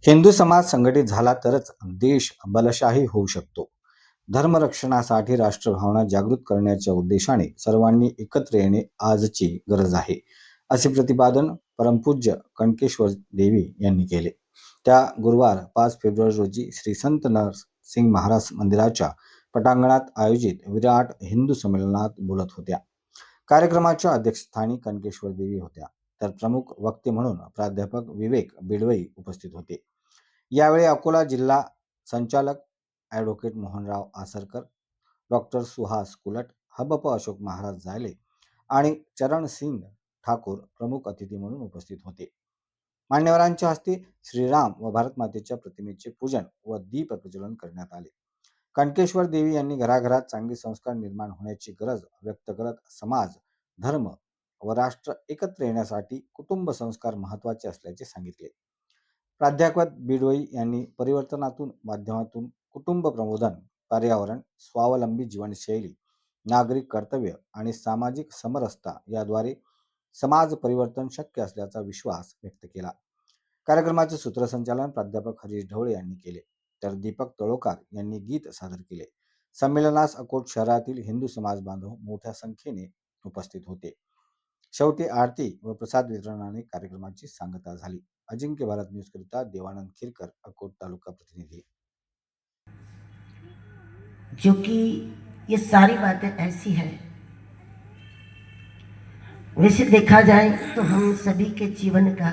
हिंदू समाज संघटित झाला तरच देश बलशाही होऊ शकतो. धर्मरक्षणासाठी राष्ट्रभावना जागृत करण्याच्या उद्देशाने सर्वांनी एकत्र येणे आजची गरज आहे, असे प्रतिपादन परमपूज्य कणकेश्वर देवी यांनी केले. त्या गुरुवार 5 फेब्रुवारी रोजी श्री संत नरसिंग महाराज मंदिराच्या पटांगणात आयोजित विराट हिंदू संमेलनात बोलत होत्या. कार्यक्रमाच्या अध्यक्षस्थानी कणकेश्वर देवी होत्या, तर प्रमुख वक्ते म्हणून प्राध्यापक विवेक बिडवई उपस्थित होते. यावेळी अकोला जिल्हा संचालक ॲडव्होकेट मोहनराव आसरकर, डॉक्टर सुहास कुलट, हबप अशोक महाराज जायले आणि चरण सिंग ठाकूर प्रमुख अतिथी म्हणून उपस्थित होते. मान्यवरांच्या हस्ते श्रीराम व भारत मातेच्या प्रतिमेचे पूजन व दीप प्रज्वलन करण्यात आले. कणकेश्वर देवी यांनी घराघरात चांगले संस्कार निर्माण होण्याची गरज व्यक्त करत समाज, धर्म व राष्ट्र एकत्र येण्यासाठी कुटुंब संस्कार महत्त्वाचे असल्याचे सांगितले. प्राध्यापक बिडवई यांनी परिवर्तनातून माध्यमातून कुटुंब प्रबोधन, पर्यावरण, स्वावलंबी जीवनशैली, नागरिक कर्तव्य आणि सामाजिक समरसता याद्वारे समाज परिवर्तन शक्य असल्याचा विश्वास व्यक्त केला. कार्यक्रमाचे सूत्रसंचालन प्राध्यापक हरीश ढवळे यांनी केले, तर दीपक तळोकार यांनी गीत सादर केले. संमेलनास अकोट शहरातील हिंदू समाज बांधव मोठ्या संख्येने उपस्थित होते. शेवटी आरती व प्रसाद वितरणाने कार्यक्रमाची सांगता झाली. अजिंक्य भारत न्यूज करिता देवानंद खिरकर, अकोट तालुका प्रतिनिधी. जो कि ये सारी बातें ऐसी है, वैसे देखा जाए तो हम सभी के जीवन का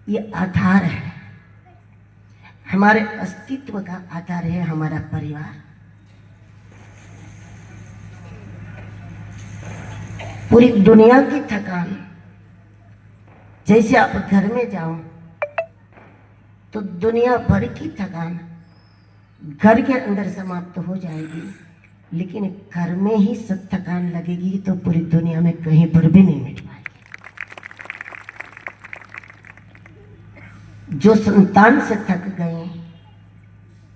ये आधार है, हमारे अस्तित्व का आधार है हमारा परिवार। पूरी दुनिया की थकान, जैसे आप घर में जाओ तो दुनिया भर की थकान घर के अंदर समाप्त हो जाएगी, लेकिन घर में ही सब थकान लगेगी तो पूरी दुनिया में कहीं पर भी नहीं मिट पाएगी। जो संतान से थक गए,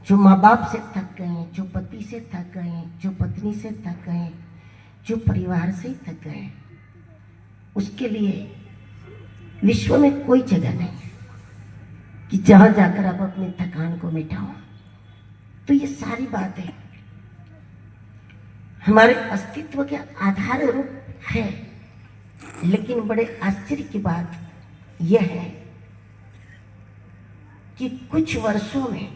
जो माँ बाप से थक गए, जो पति से थक गए, जो पत्नी से थक गए, जो परिवार से थक गए, उसके लिए विश्व में कोई जगह नहीं है कि जहां जाकर आप अपनी थकान को मिटाओ। तो ये सारी बातें हमारे अस्तित्व के आधार रूप है, लेकिन बड़े आश्चर्य की बात यह है कि कुछ वर्षों में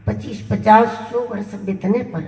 25, 50, 100 वर्ष बीतने पर